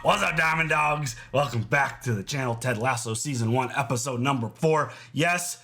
What's up, Diamond Dogs? Welcome back to the channel, Ted Lasso Season 1, Episode number 4. Yes,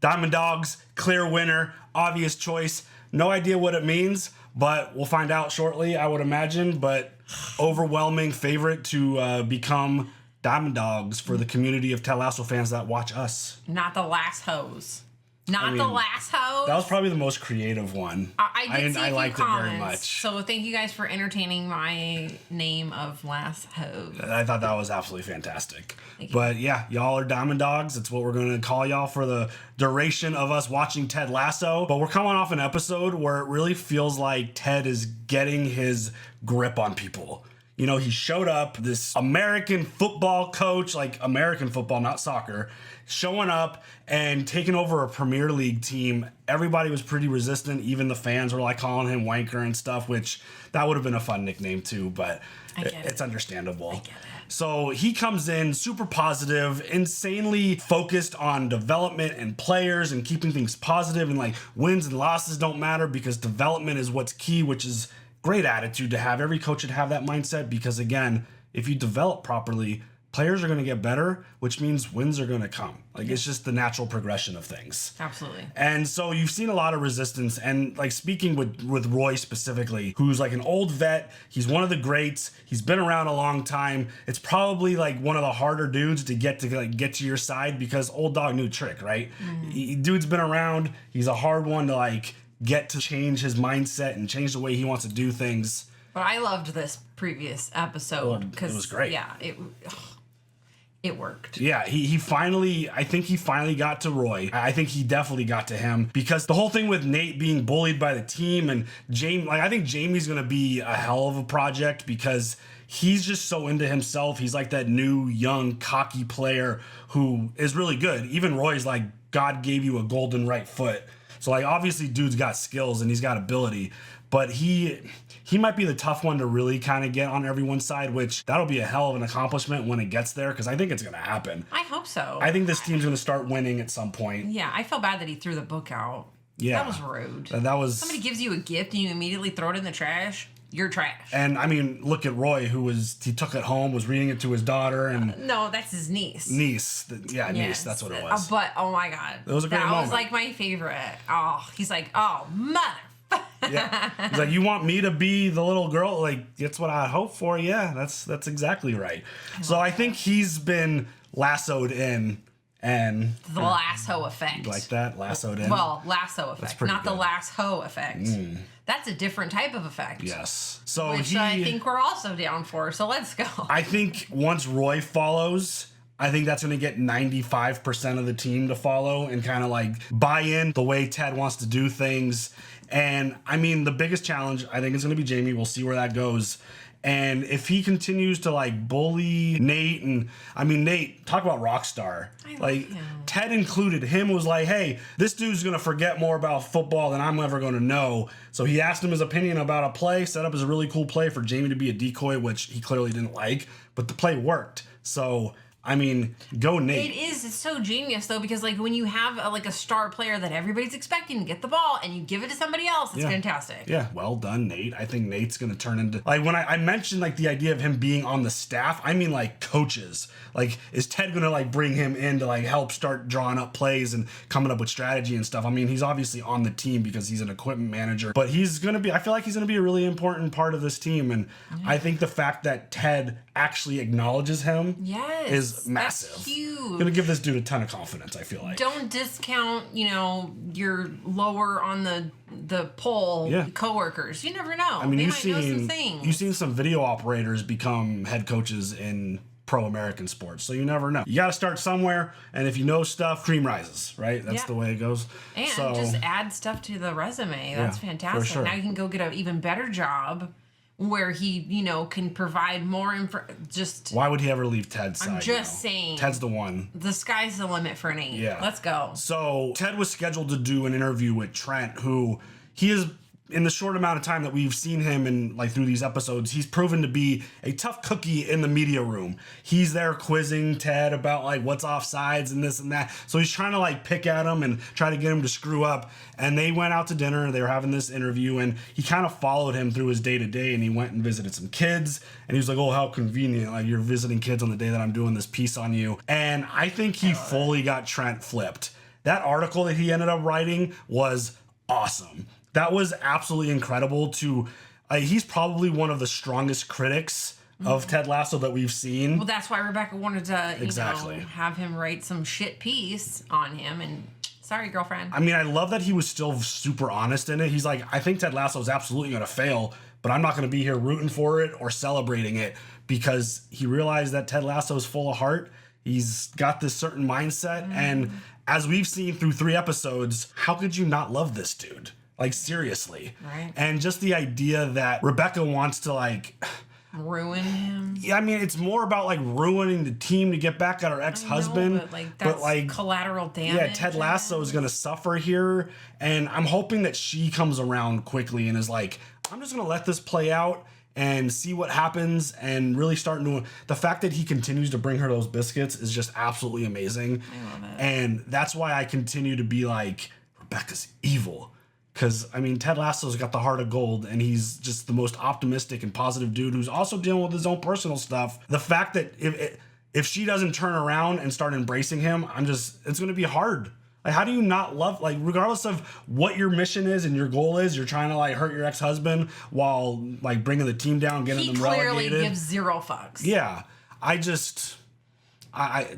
Diamond Dogs, clear winner, obvious choice. No idea what it means, but we'll find out shortly, I would imagine. But overwhelming favorite to become Diamond Dogs for the community of Ted Lasso fans that watch us. Not the last hose. The last hose. That was probably the most creative one. I did see a few liked comments, it very much. So thank you guys for entertaining my name of last hose. I thought that was absolutely fantastic. But yeah, y'all are Diamond Dogs. It's what we're going to call y'all for the duration of us watching Ted Lasso. But we're coming off an episode where it really feels like Ted is getting his grip on people. You know, he showed up, this American football coach, like American football, not soccer, showing up and taking over a Premier League team. Everybody was pretty resistant. Even the fans were like calling him wanker and stuff, which that would have been a fun nickname too, but it's understandable. I get it. So he comes in super positive, insanely focused on development and players and keeping things positive, and like wins and losses don't matter because development is what's key, which is great attitude to have. Every coach should have that mindset because, again, if you develop properly, players are going to get better, which means wins are going to come. Like, it's just the natural progression of things. Absolutely. And so you've seen a lot of resistance. And, like, speaking with Roy specifically, who's, like, an old vet. He's one of the greats. He's been around a long time. It's probably, like, one of the harder dudes to get to your side because old dog, new trick, right? Dude's been around. He's a hard one to, like, get to change his mindset and change the way he wants to do things. But I loved this previous episode because it was great. Yeah, it worked. Yeah, I think he finally got to Roy. I think he definitely got to him because the whole thing with Nate being bullied by the team and Jamie, like I think Jamie's going to be a hell of a project because he's just so into himself. He's like that new, young, cocky player who is really good. Even Roy's like, God gave you a golden right foot. So, like, obviously, dude's got skills and he's got ability, but he might be the tough one to really kind of get on everyone's side, which that'll be a hell of an accomplishment when it gets there, because I think it's going to happen. I hope so. I think this team's going to start winning at some point. Yeah, I felt bad that he threw the book out. Yeah. That was rude. That was... Somebody gives you a gift and you immediately throw it in the trash. You're trash. And I mean, look at Roy, he took it home, was reading it to his daughter, and no, that's his niece. Niece, that's what it was. But oh my god, it was a great moment. That was like my favorite. Oh, he's like, oh mother. Yeah, he's like, you want me to be the little girl? Like, that's what I hope for. Yeah, that's exactly right. So I think he's been lassoed in. And the lasso effect. Like that? Lassoed in? Well, lasso effect, not good. the lasso effect. That's a different type of effect. Yes. So which I think we're also down for, so let's go. I think once Roy follows, I think that's going to get 95% of the team to follow and kind of like buy in the way Ted wants to do things. And I mean, the biggest challenge, I think, is going to be Jamie. We'll see where that goes. And if he continues to like bully Nate, and I mean, Nate, talk about rock star. Like Ted included him, was like, hey, this dude's gonna forget more about football than I'm ever gonna know. So he asked him his opinion about a play, set up as a really cool play for Jamie to be a decoy, which he clearly didn't like, but the play worked. So I mean, go Nate. It's so genius though, because like when you have a star player that everybody's expecting to get the ball and you give it to somebody else, it's fantastic. Yeah, well done, Nate. I think Nate's going to turn into, like when I mentioned like the idea of him being on the staff, I mean like coaches. Like, is Ted going to like bring him in to like help start drawing up plays and coming up with strategy and stuff? I mean, he's obviously on the team because he's an equipment manager, but he's going to be, I feel like he's going to be a really important part of this team. And I think the fact that Ted actually acknowledges him is massive. That's huge. Gonna give this dude a ton of confidence, I feel like. Don't discount, your lower on the pole coworkers. You never know. I mean, they might know some things. You've seen some video operators become head coaches in pro-American sports, so you never know. You got to start somewhere, and if you know stuff, cream rises, right? That's the way it goes. And just add stuff to the resume. That's fantastic. For sure. Now you can go get an even better job where he, can provide more info. Why would he ever leave Ted's side? I'm just saying. Ted's the one. The sky's the limit for Nate. Yeah. Let's go. So Ted was scheduled to do an interview with Trent, who he is in the short amount of time that we've seen him and like through these episodes, he's proven to be a tough cookie in the media room. He's there quizzing Ted about like what's offsides and this and that. So he's trying to like pick at him and try to get him to screw up. And they went out to dinner. They were having this interview, and he kind of followed him through his day to day. And he went and visited some kids. And he was like, "Oh, how convenient! Like you're visiting kids on the day that I'm doing this piece on you." And I think he fully got Trent flipped. That article that he ended up writing was awesome. That was absolutely incredible to, he's probably one of the strongest critics of Ted Lasso that we've seen. Well, that's why Rebecca wanted to, Exactly. have him write some shit piece on him, and sorry, girlfriend. I mean, I love that he was still super honest in it. He's like, I think Ted Lasso is absolutely going to fail, but I'm not going to be here rooting for it or celebrating it, because he realized that Ted Lasso is full of heart. He's got this certain mindset, and as we've seen through 3 episodes, how could you not love this dude? Like, seriously. Right. And just the idea that Rebecca wants to, like... ruin him. Yeah, I mean, it's more about, like, ruining the team to get back at her ex-husband. I know, but, that's collateral damage. Yeah, Ted Lasso is going to suffer here. And I'm hoping that she comes around quickly and is like, I'm just going to let this play out and see what happens, and really start doing... The fact that he continues to bring her those biscuits is just absolutely amazing. I love it. And that's why I continue to be like, Rebecca's evil. Because, I mean, Ted Lasso's got the heart of gold, and he's just the most optimistic and positive dude who's also dealing with his own personal stuff. The fact that if she doesn't turn around and start embracing him, it's going to be hard. Like, how do you not love, like, regardless of what your mission is and your goal is, you're trying to, like, hurt your ex-husband while, like, bringing the team down, getting them relegated. He clearly gives 0 fucks. Yeah.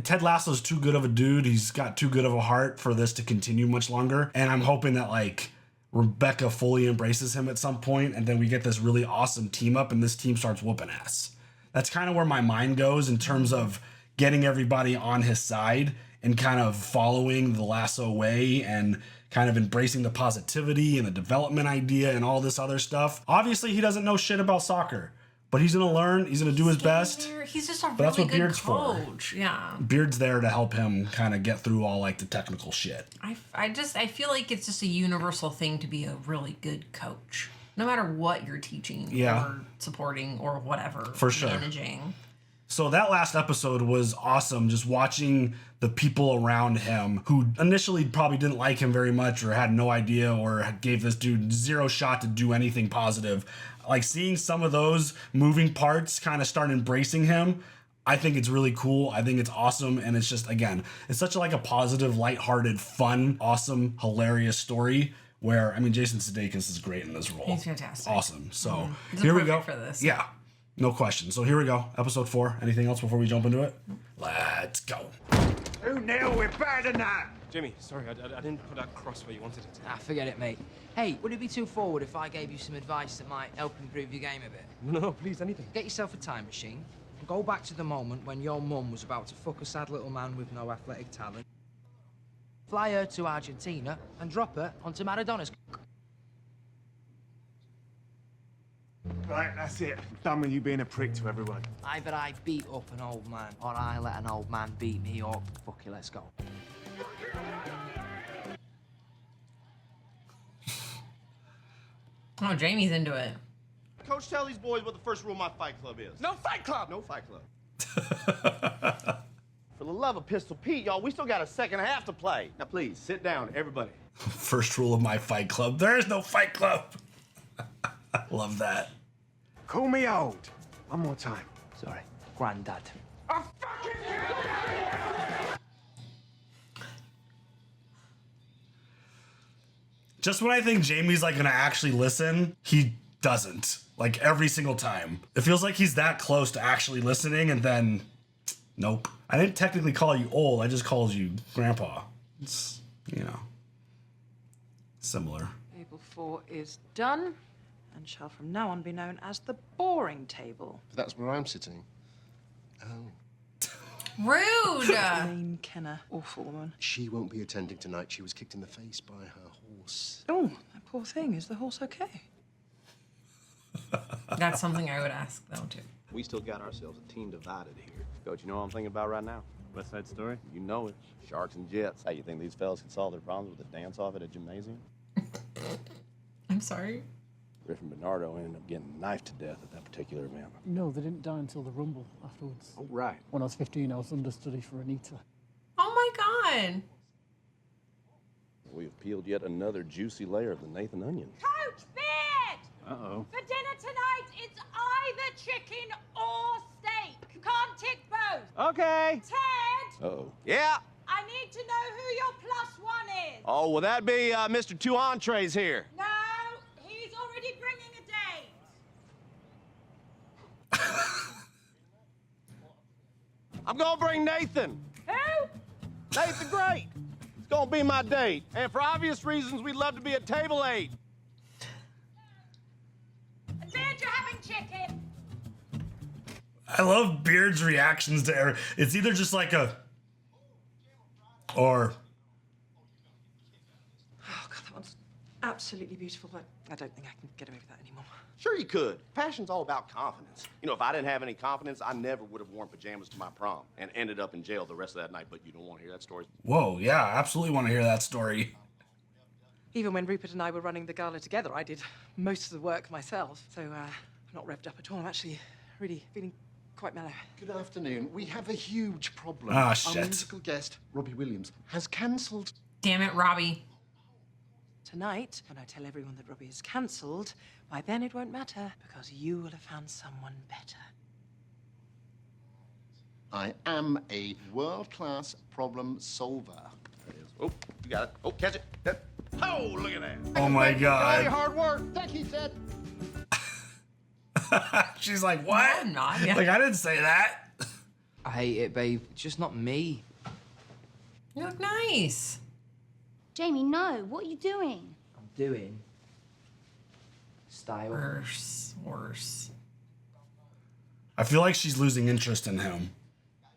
Ted Lasso's too good of a dude. He's got too good of a heart for this to continue much longer. And I'm hoping that, like, Rebecca fully embraces him at some point, and then we get this really awesome team up, and this team starts whooping ass. That's kind of where my mind goes in terms of getting everybody on his side and kind of following the Lasso way and kind of embracing the positivity and the development idea and all this other stuff. Obviously, he doesn't know shit about soccer, but he's going to learn. He's going to do his best. He's just a But that's really what good Beard's coach. for. Yeah. Beard's there to help him kind of get through all, like, the technical shit. I feel like it's just a universal thing to be a really good coach, no matter what you're teaching or supporting or whatever. For sure. Managing. So that last episode was awesome, just watching the people around him who initially probably didn't like him very much or had no idea or gave this dude 0 shot to do anything positive. Like, seeing some of those moving parts kind of start embracing him, I think it's really cool. I think it's awesome. And it's just, again, it's such a positive, lighthearted, fun, awesome, hilarious story where, I mean, Jason Sudeikis is great in this role. He's fantastic. Awesome. So He's here we go. for this. Yeah. No question. So here we go. Episode 4. Anything else before we jump into it? Let's go. Oh, Neil, we're better than that. Jimmy, sorry, I didn't put that cross where you wanted it. Ah, forget it, mate. Hey, would it be too forward if I gave you some advice that might help improve your game a bit? No, please, anything. Get yourself a time machine and go back to the moment when your mum was about to fuck a sad little man with no athletic talent. Fly her to Argentina and drop her onto Maradona's. Right, that's it. Done with you being a prick to everyone. Either I beat up an old man or I let an old man beat me up. Fuck you, let's go. Oh, Jamie's into it. Coach, tell these boys what the first rule of my fight club is. No fight club! No fight club. For the love of Pistol Pete, y'all, we still got a second half to play. Now, please, sit down, everybody. First rule of my fight club. There is no fight club. Love that. Call me old. One more time. Sorry, Grandad. I fucking Just when I think Jamie's gonna actually listen, he doesn't. Every single time. It feels like he's that close to actually listening, and then nope. I didn't technically call you old, I just called you grandpa. It's, similar. Table 4 is done and shall from now on be known as the boring table. That's where I'm sitting. Rude. Jane Kenner, awful woman. She won't be attending tonight. She was kicked in the face by her horse. Oh, that poor thing. Is the horse okay? That's something I would ask, though, too. We still got ourselves a team divided here. Coach, you know what I'm thinking about right now? West Side Story? You know it. Sharks and Jets. Hey, you think these fellas could solve their problems with a dance-off at a gymnasium? I'm sorry. Griffin Bernardo ended up getting knifed to death at that particular event. No, they didn't die until the Rumble afterwards. Oh, right. When I was 15, I was understudy for Anita. Oh my God. We've peeled yet another juicy layer of the Nathan onion. Coach Beard! Uh-oh. For dinner tonight, it's either chicken or steak. You can't tick both. Okay. Ted! Uh-oh. Yeah. I need to know who your +1 is. Oh, well, that'd be Mr. Two Entrees here. No, he's already bringing a date. I'm gonna bring Nathan. Who? Nathan Great. It's gonna be my date. And for obvious reasons, we'd love to be at table 8. And Beard, you're having chicken. I love Beard's reactions to every. It's either just like a. Or. Oh, God, that one's absolutely beautiful, but I don't think I can get away with that anymore. Sure you could. Fashion's all about confidence. You know, if I didn't have any confidence, I never would have worn pajamas to my prom and ended up in jail the rest of that night. But you don't want to hear that story. Whoa, yeah, absolutely want to hear that story. Even when Rupert and I were running the gala together, I did most of the work myself. So I'm not revved up at all. I'm actually really feeling quite mellow. Good afternoon. We have a huge problem. Ah, Our shit. musical guest, Robbie Williams, has cancelled. Damn it, Robbie. Tonight, when I tell everyone that Robbie is cancelled, by then it won't matter, because you will have found someone better. I am a world-class problem solver. There it is. Oh, you got it. Oh, catch it. Yep. Oh, look at that. Oh my All your God. hard work. Thank you, Ted. She's like, what? No, I'm not. Yeah. Like, I didn't say that. I hate it, babe. It's just not me. You look nice. Jamie, no. What are you doing? I'm doing style. Worse. I feel like she's losing interest in him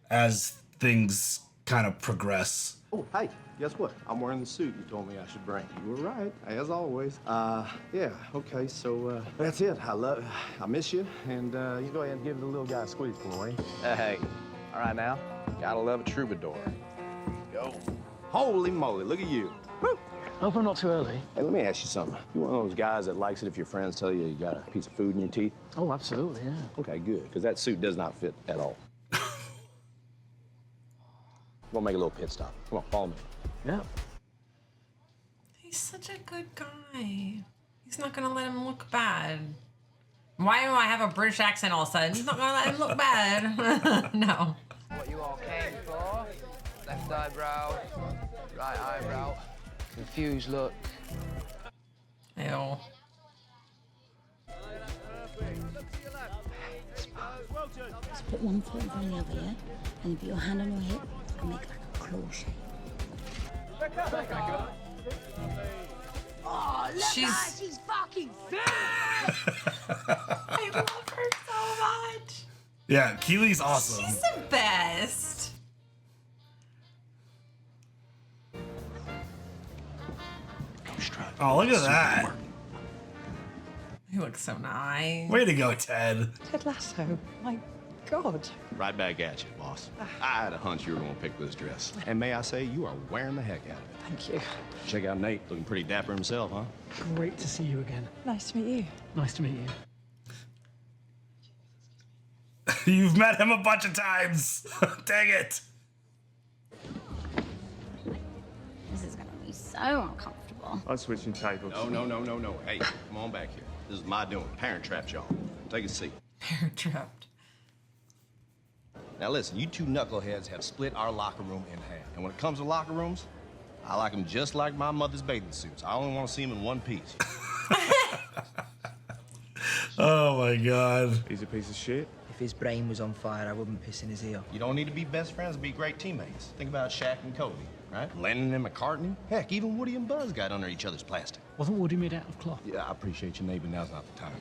as things kind of progress. Oh, hey, guess what? I'm wearing the suit you told me I should bring. You were right, as always. Yeah, okay, so that's it. I miss you, and you go ahead and give the little guy a squeeze for me. Hey, all right now. Gotta love a troubadour. Go. Holy moly, look at you. Woo. Hope I'm not too early. Hey, let me ask you something. You one of those guys that likes it if your friends tell you you got a piece of food in your teeth? Oh, absolutely, yeah. Okay, good, because that suit does not fit at all. We'll make a little pit stop. Come on, follow me. Yeah. He's such a good guy. He's not gonna let him look bad. Why do I have a British accent all of a sudden? He's not gonna let him look bad. No. What you all came for? Left eyebrow, right eyebrow. Confused look. Ew. Just put one foot in front of the other, yeah? And you put your hand on your hip and make like a claw shape. Oh, look She's- at her. She's fucking fit. I love her so much. Yeah, Keely's awesome. She's the best. Oh, look at that. He looks so nice. Way to go, Ted. Ted Lasso, my God. Right back at you, boss. I had a hunch you were gonna pick this dress. And may I say, you are wearing the heck out of it. Thank you. Check out Nate, looking pretty dapper himself, huh? Great to see you again. Nice to meet you. Nice to meet you. You've met him a bunch of times. Dang it. This is gonna be so uncomfortable. I'm switching tables. No. Hey, come on back here. This is my doing. Parent trapped y'all. Take a seat. Parent trapped. Now listen, you two knuckleheads have split our locker room in half. And when it comes to locker rooms, I like them just like my mother's bathing suits. I only want to see them in one piece. Oh my God. He's a piece of shit. If his brain was on fire, I wouldn't piss in his ear. You don't need to be best friends to be great teammates. Think about Shaq and Kobe, right? Lennon and McCartney. Heck, even Woody and Buzz got under each other's plastic. Wasn't Woody made out of cloth? Yeah, I appreciate you, Nate, but now's not the time.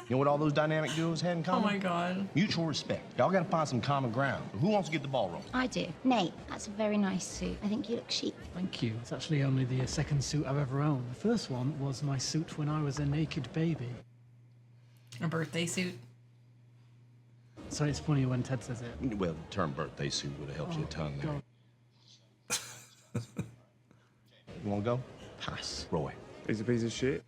You know what all those dynamic duos had in Oh common? my God. Mutual respect. Y'all gotta find some common ground. Who wants to get the ball rolling? I do. Nate, that's a very nice suit. I think you look chic. Thank you. It's actually only the second suit I've ever owned. The first one was my suit when I was a naked baby. A birthday suit. So it's funny when Ted says it. Well, the term birthday suit would have helped you a ton there. God. You wanna go? Pass. Roy. He's a piece of shit.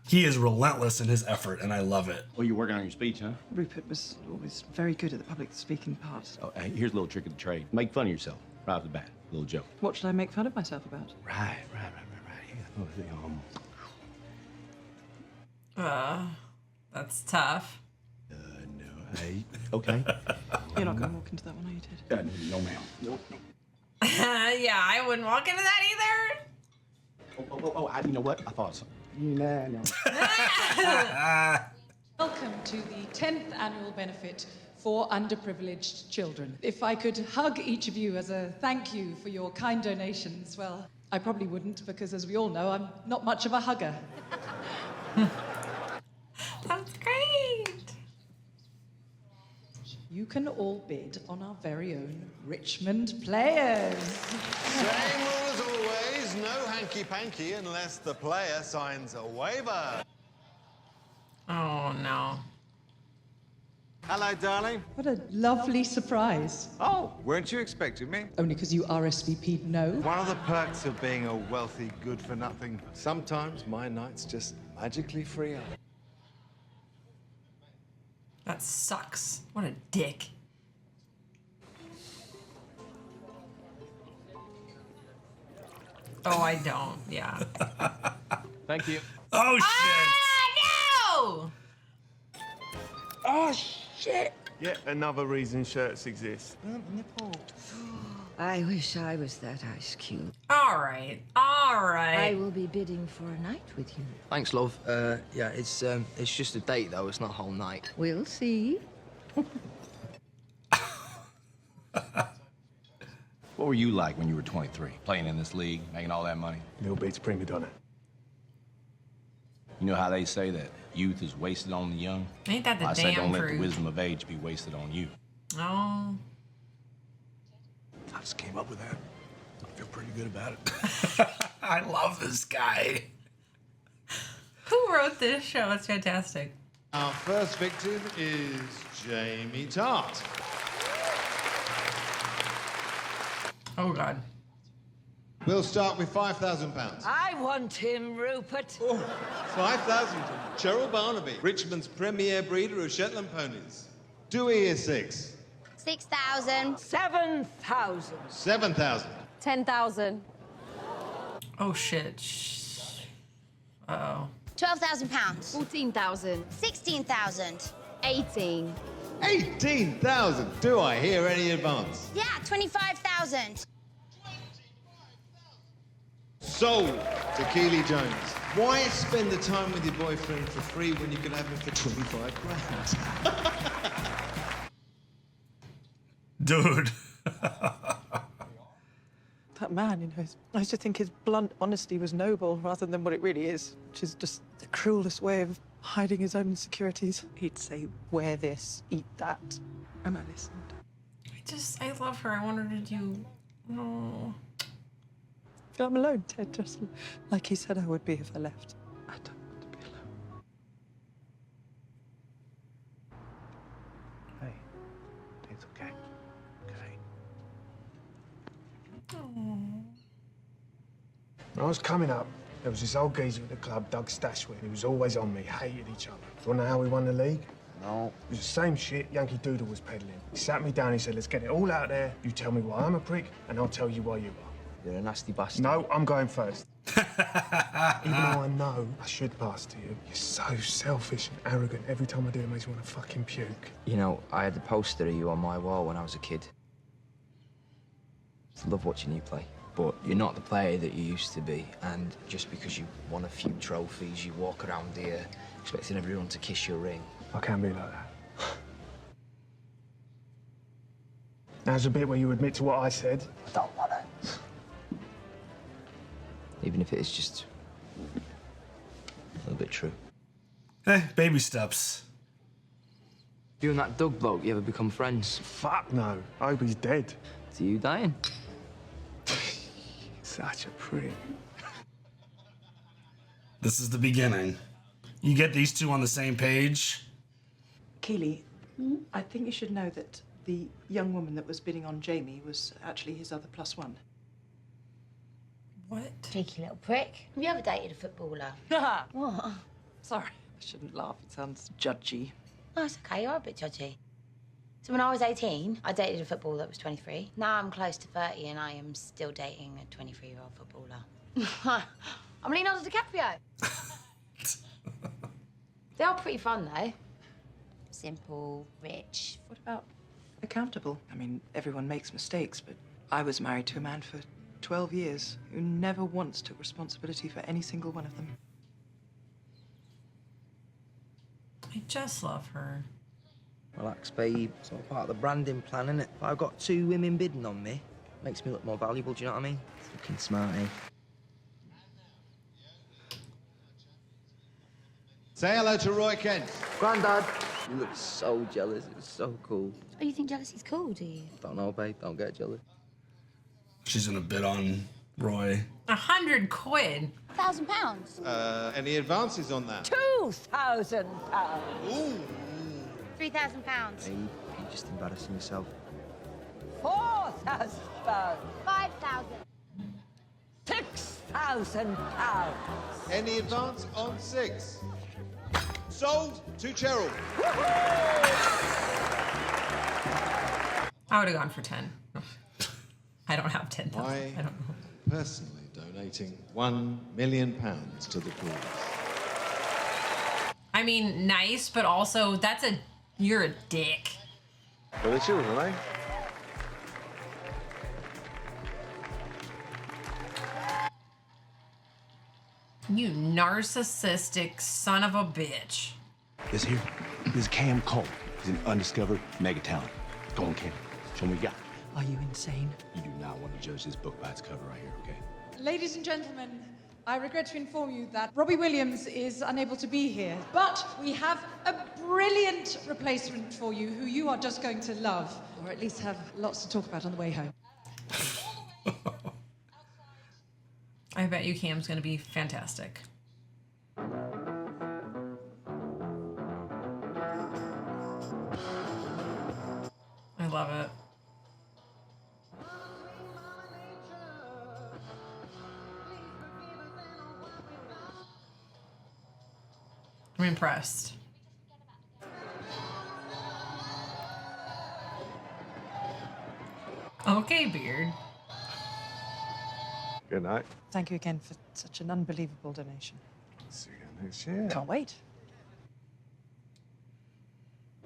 He is relentless in his effort, and I love it. Well, you're working on your speech, huh? Rupert was always very good at the public speaking part. Oh, hey, here's a little trick of the trade. Make fun of yourself right off the bat. A little joke. What should I make fun of myself about? Right. Yeah. That's tough. Hey, okay. You're not going to walk into that one, are you, Ted? No, ma'am. No. Yeah, I wouldn't walk into that either. You know what? I thought so. Welcome to the 10th annual benefit for underprivileged children. If I could hug each of you as a thank you for your kind donations, well, I probably wouldn't because, as we all know, I'm not much of a hugger. That's great. You can all bid on our very own Richmond players. Same rule as always, no hanky-panky unless the player signs a waiver. Oh, no. Hello, darling. What a lovely surprise. Oh, weren't you expecting me? Only because you RSVP'd no. One of the perks of being a wealthy good-for-nothing, sometimes my nights just magically free up. That sucks. What a dick. Oh, I don't. Yeah. Thank you. Oh, shit. No! Oh, shit. Yet another reason shirts exist. I wish I was that ice cube. All right. All right. I will be bidding for a night with you. Thanks, love. Yeah, it's just a date, though. It's not a whole night. We'll see. What were you like when you were 23? Playing in this league, making all that money? Lil Beats prima donna. You know how they say that youth is wasted on the young? Ain't that the I damn say don't let truth? the wisdom of age be wasted on you. Oh. I just came up with that. I feel pretty good about it. I love this guy. Who wrote this show? It's fantastic. Our first victim is Jamie Tart. Oh, God. We'll start with £5,000. I want him, Rupert. Oh, 5,000 from Cheryl Barnaby, Richmond's premier breeder of Shetland ponies. Do we hear 6? 6,000. 7,000. 7,000. 10,000. Oh, shit. Uh-oh. £12,000. 14,000. 16,000. 18. 18,000. Do I hear any advance? Yeah, 25,000. Sold to Keely Jones. Why spend the time with your boyfriend for free when you can have him for 25 grand? Dude. That man, you know, I used to think his blunt honesty was noble rather than what it really is, which is just the cruelest way of hiding his own insecurities. He'd say, wear this, eat that, and I listened. I love her. I want her to do... No. I'm alone, Ted, just like he said I would be if I left. I don't want to be alone. Hey, it's okay. Okay. When I was coming up, there was this old geezer at the club, Doug Stashwood. He was always on me, hated each other. Do you want to know how we won the league? No. It was the same shit Yankee Doodle was peddling. He sat me down, he said, let's get it all out there. You tell me why I'm a prick, and I'll tell you why you are. You're a nasty bastard. No, I'm going first. Even though I know I should pass to you, you're so selfish and arrogant. Every time I do, it makes me want to fucking puke. You know, I had the poster of you on my wall when I was a kid. I love watching you play. But you're not the player that you used to be. And just because you won a few trophies, you walk around here expecting everyone to kiss your ring. I can't be like that. Now's the bit where you admit to what I said. I don't want it. Even if it is just a little bit true. Baby steps. You and that Doug bloke, you ever become friends? Fuck no. I hope he's dead. To you dying? Such a prick. This is the beginning. You get these two on the same page. Keely, I think you should know that the young woman that was bidding on Jamie was actually his other +1. What? Cheeky little prick. Have you ever dated a footballer? What? Sorry, I shouldn't laugh. It sounds judgy. Oh, it's okay. You're a bit judgy. So when I was 18, I dated a footballer that was 23. Now I'm close to 30 and I am still dating a 23-year-old footballer. I'm Leonardo DiCaprio. They are pretty fun, though. Simple, rich. What about accountable? I mean, everyone makes mistakes, but I was married to a man for 12 years who never once took responsibility for any single one of them. I just love her. Relax, babe. It's all part of the branding plan, isn't it? If I've got 2 women bidding on me, makes me look more valuable, do you know what I mean? Fucking smart, eh? Say hello to Roy Kent. Grandad. You look so jealous. It was so cool. Oh, you think jealousy's cool, do you? Don't know, babe. Don't get jealous. She's gonna bid on Roy. 100 quid. £1,000. Any advances on that? £2,000. Ooh. £3,000. Hey, you're just embarrassing yourself. £4,000. £5,000. £6,000. Any advance on 6? Sold to Cheryl. I would have gone for 10. I don't have 10,000. I I don't know. personally donating £1 million to the cause. I mean, nice, but also you're a dick. For the children, eh? You narcissistic son of a bitch. This here is Cam Cole. He's an undiscovered mega talent. Go on, Cam. Show me what you got. Are you insane? You do not want to judge this book by its cover right here, okay? Ladies and gentlemen, I regret to inform you that Robbie Williams is unable to be here, but we have a brilliant replacement for you who you are just going to love, or at least have lots to talk about on the way home. I bet you Cam's gonna be fantastic. I love it. I'm impressed. Okay, Beard. Good night. Thank you again for such an unbelievable donation. See you next year. Can't wait.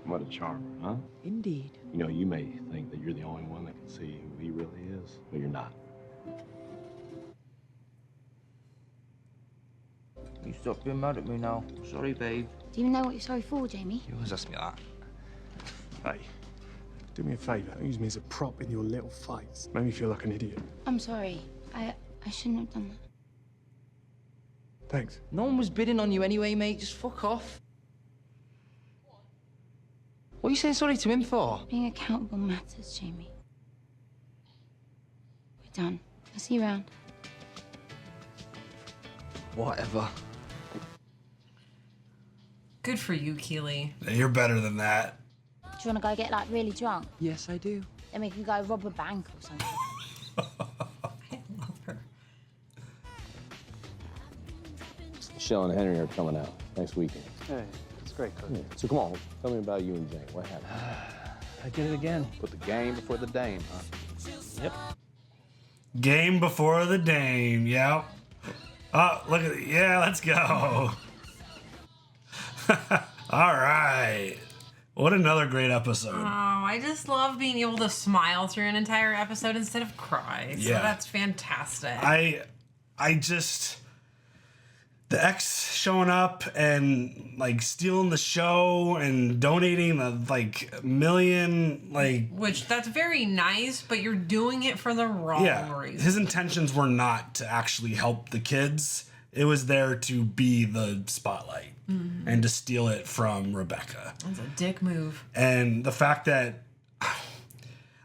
What a charmer, huh? Indeed. You know, you may think that you're the only one that can see who he really is, but you're not. You stop being mad at me now. Sorry, babe. Do you even know what you're sorry for, Jamie? You always ask me that. Hey, do me a favour. Don't use me as a prop in your little fights. Made me feel like an idiot. I'm sorry. I shouldn't have done that. Thanks. No one was bidding on you anyway, mate. Just fuck off. What are you saying sorry to him for? Being accountable matters, Jamie. We're done. I'll see you around. Whatever. Good for you, Keely. You're better than that. Do you want to go get, like, really drunk? Yes, I do. Then we can go rob a bank or something. I love her. Michelle and Henry are coming out next weekend. Hey, it's great, Coach. Yeah. So come on, tell me about you and Jane. What happened? I did it again. Put the game before the dame, huh? Yep. Game before the dame. Yep. Oh, look at it. Yeah, let's go. All right. What another great episode. Oh, I just love being able to smile through an entire episode instead of cry. So Yeah. that's fantastic. I just the ex showing up and like stealing the show and donating the like million like Which that's very nice, but you're doing it for the wrong reason. his intentions were not to actually help the kids. It was there to be the spotlight and to steal it from Rebecca. That's a dick move. And the fact that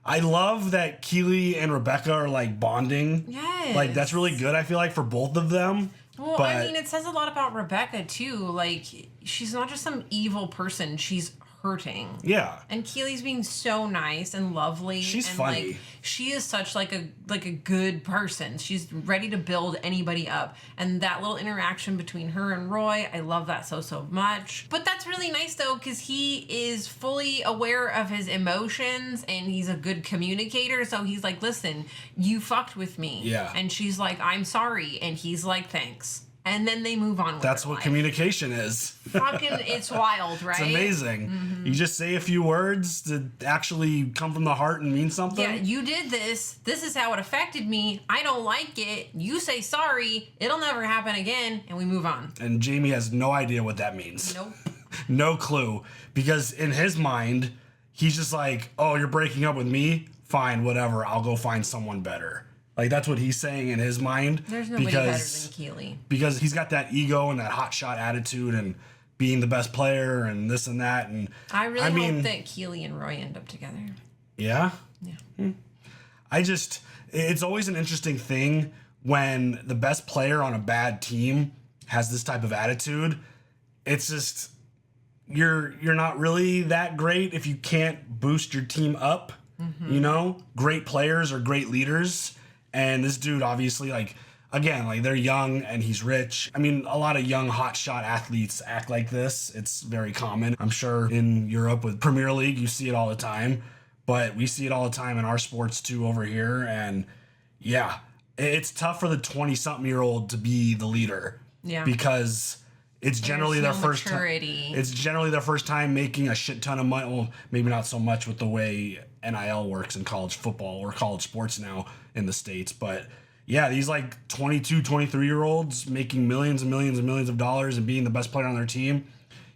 I love that Keely and Rebecca are like bonding. Yes. Like that's really good, I feel like, for both of them. Well, but I mean, it says a lot about Rebecca too. Like, she's not just some evil person. She's hurting. Yeah. And Keely's being so nice and lovely. She's and funny. Like, she is such like a good person. She's ready to build anybody up. And that little interaction between her and Roy, I love that so much. But that's really nice though, because he is fully aware of his emotions and he's a good communicator. So he's like, listen, you fucked with me. Yeah. And she's like, I'm sorry. And he's like, thanks. And then they move on with That's their what life. communication is. Fucking, it's wild, right? It's amazing. You just say a few words that actually come from the heart and mean something. Yeah, you did this. This is how it affected me. I don't like it. You say sorry. It'll never happen again. And we move on. And Jamie has no idea what that means. Nope. No clue. Because in his mind, he's just like, oh, you're breaking up with me? Fine, whatever. I'll go find someone better. Like, that's what he's saying in his mind. There's nobody better than Keely. Because he's got that ego and that hotshot attitude and being the best player and this and that. And I really hope that Keely and Roy end up together. Yeah? Yeah. It's always an interesting thing when the best player on a bad team has this type of attitude. It's just, you're not really that great if you can't boost your team up. Mm-hmm. You know? Great players are great leaders. And this dude, obviously, like, again, like, they're young and he's rich. I mean, a lot of young hotshot athletes act like this. It's very common. I'm sure in Europe with Premier League, you see it all the time. But we see it all the time in our sports, too, over here. And, yeah, it's tough for the 20-something-year-old to be the leader. Yeah. Because it's generally their first time. maturity. It's generally their first time making a shit ton of money. Well, maybe not so much with the way NIL works in college football or college sports now in the States. But yeah, these like 22, 23-year-olds making millions and millions and millions of dollars and being the best player on their team,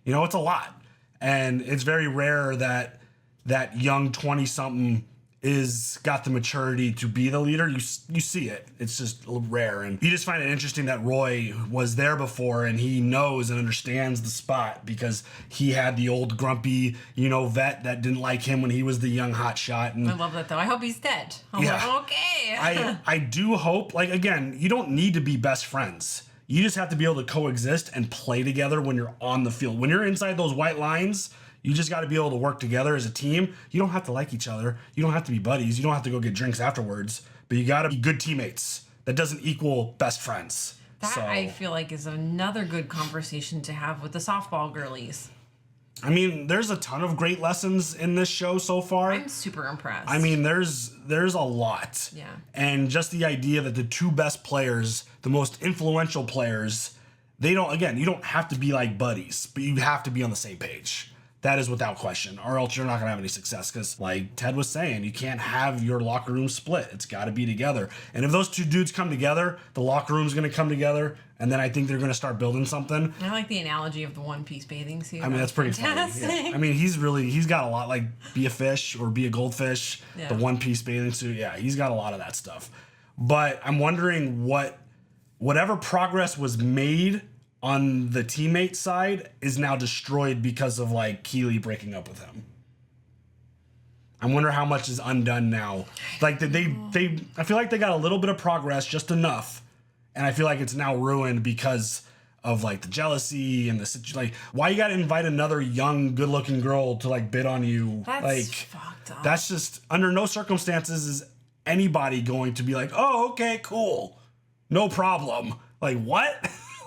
you know, it's a lot. And it's very rare that that young 20-something is got the maturity to be the leader. You see it. It's just rare. And you just find it interesting that Roy was there before and he knows and understands the spot because he had the old grumpy, you know, vet that didn't like him when he was the young hotshot. And I love that though. I hope he's dead. I'm Yeah. like, okay. I do hope, like, again, you don't need to be best friends. You just have to be able to coexist and play together when you're on the field. When you're inside those white lines, you just got to be able to work together as a team. You don't have to like each other. You don't have to be buddies. You don't have to go get drinks afterwards. But you got to be good teammates. That doesn't equal best friends. That I feel like is another good conversation to have with the softball girlies. I mean, there's a ton of great lessons in this show so far. I'm super impressed. I mean, there's a lot. Yeah. And just the idea that the two best players, the most influential players, you don't have to be like buddies, but you have to be on the same page. That is without question, or else you're not going to have any success. Because, like Ted was saying, you can't have your locker room split. It's got to be together. And if those two dudes come together, the locker room's going to come together, and then I think they're going to start building something. I like the analogy of the one-piece bathing suit. I mean, that's pretty fantastic. funny. Yeah. I mean, he's got a lot, like be a fish or be a goldfish, Yeah. the one-piece bathing suit. Yeah, he's got a lot of that stuff. But I'm wondering whatever progress was made on the teammate side is now destroyed because of like Keely breaking up with him. I wonder how much is undone now. Like I feel like they got a little bit of progress, just enough, and I feel like it's now ruined because of like the jealousy and like why you got to invite another young, good-looking girl to like bid on you? That's like fucked up. That's just under no circumstances is anybody going to be like, oh, okay, cool, no problem. Like what?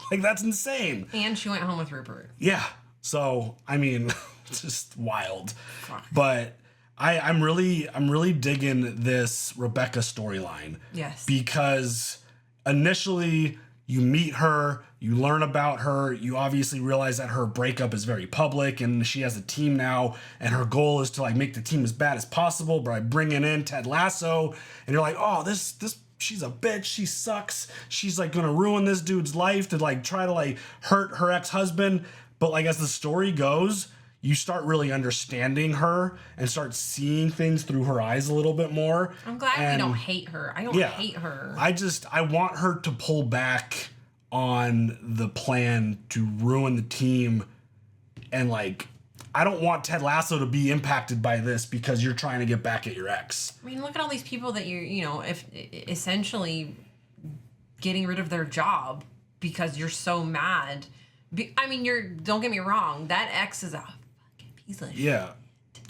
Like, that's insane. And she went home with Rupert. Yeah. So, I mean, it's just wild. But I'm really digging this Rebecca storyline. Yes. Because initially you meet her, you learn about her, you obviously realize that her breakup is very public and she has a team now and her goal is to like make the team as bad as possible by bringing in Ted Lasso, and you're like, oh, this she's a bitch, she sucks, she's like gonna ruin this dude's life to like try to like hurt her ex-husband. But like as the story goes, you start really understanding her and start seeing things through her eyes a little bit more. I'm glad we don't hate her. I don't hate her. I want her to pull back on the plan to ruin the team, and like I don't want Ted Lasso to be impacted by this because you're trying to get back at your ex. I mean, look at all these people that if essentially getting rid of their job because you're so mad. I mean, don't get me wrong, that ex is a fucking He's like, Yeah.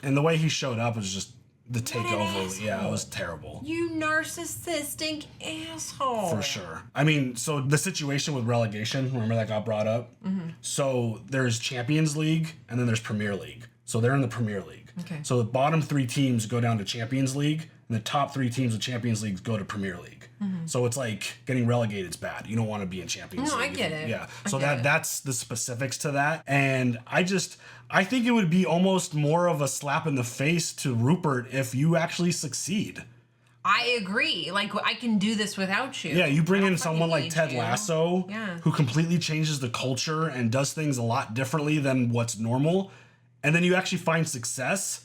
And the way he showed up was just the What an takeover. asshole. Yeah, it was terrible. you narcissistic asshole. For sure. I mean, so the situation with relegation, remember that got brought up? Mhm. So there's Champions League and then there's Premier League. So they're in the Premier League. Okay. So the bottom 3 teams go down to Champions League and the top 3 teams of Champions League go to Premier League. Mhm. So it's like getting relegated is bad. You don't want to be in Champions No, League. I get it. Yeah. I So get it. that's the specifics to that. And I think it would be almost more of a slap in the face to Rupert if you actually succeed. I agree. Like, I can do this without you. Yeah, you bring I in don't someone fucking like Ted need you. Lasso, Yeah. who completely changes the culture and does things a lot differently than what's normal, and then you actually find success,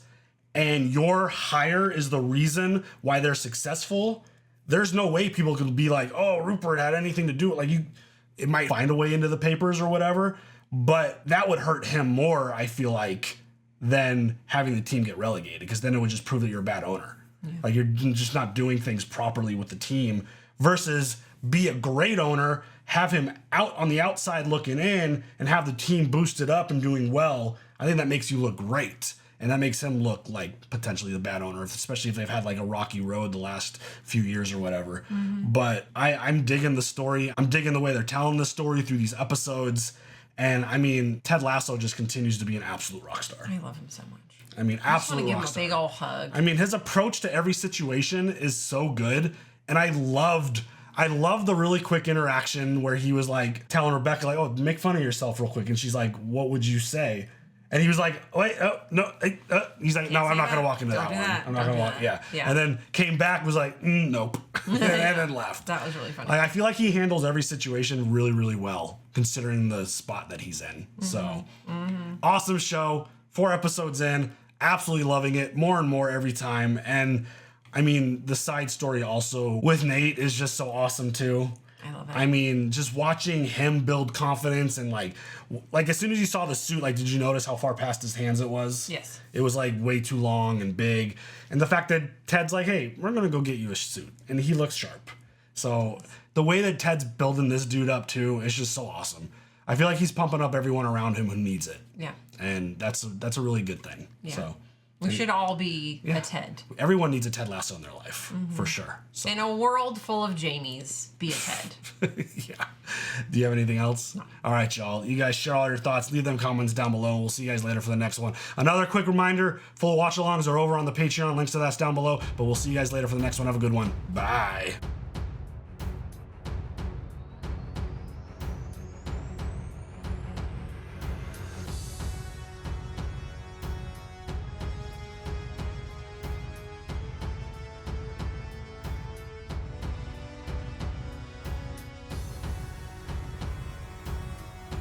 and your hire is the reason why they're successful. There's no way people could be like, "Oh, Rupert had anything to do with it." It might find a way into the papers or whatever, but that would hurt him more, I feel like, than having the team get relegated, because then it would just prove that you're a bad owner. Like, you're just not doing things properly with the team, versus be a great owner, have him out on the outside looking in, and have the team boosted up and doing well. I think that makes you look great. And that makes him look like potentially the bad owner, especially if they've had like a rocky road the last few years or whatever. But I'm digging the story. I'm digging the way they're telling the story through these episodes. And I mean, Ted Lasso just continues to be an absolute rock star. I love him so much. I mean, I just want absolute to give him rock a star. big old hug. I mean, his approach to every situation is so good. And I loved the really quick interaction where he was like telling Rebecca, like, "Oh, make fun of yourself real quick." And she's like, "What would you say?" And he was like, "Wait, oh, no." He's like, "No, I'm not going to walk into Don't that do one. that. I'm not Don't going to do walk." that. Yeah. Yeah. And then came back, was like, "Nope." and then left. That was really funny. Like, I feel like he handles every situation really, really well, considering the spot that he's in. So, awesome show. 4 episodes in. Absolutely loving it. More and more every time. And, I mean, the side story also with Nate is just so awesome, too. I love it. I mean, just watching him build confidence and like as soon as you saw the suit, like, did you notice how far past his hands it was? Yes. It was like way too long and big. And the fact that Ted's like, "Hey, we're going to go get you a suit." And he looks sharp. So the way that Ted's building this dude up too is just so awesome. I feel like he's pumping up everyone around him who needs it. Yeah. And that's a really good thing. Yeah. So We should all be Yeah. a Ted. everyone needs a Ted Lasso in their life, for sure. So In a world full of Jamies, be a Ted. yeah. Do you have anything else? No. All right, y'all. You guys share all your thoughts. Leave them comments down below. We'll see you guys later for the next one. Another quick reminder, full watch-alongs are over on the Patreon. Links to that's down below. But we'll see you guys later for the next one. Have a good one. Bye.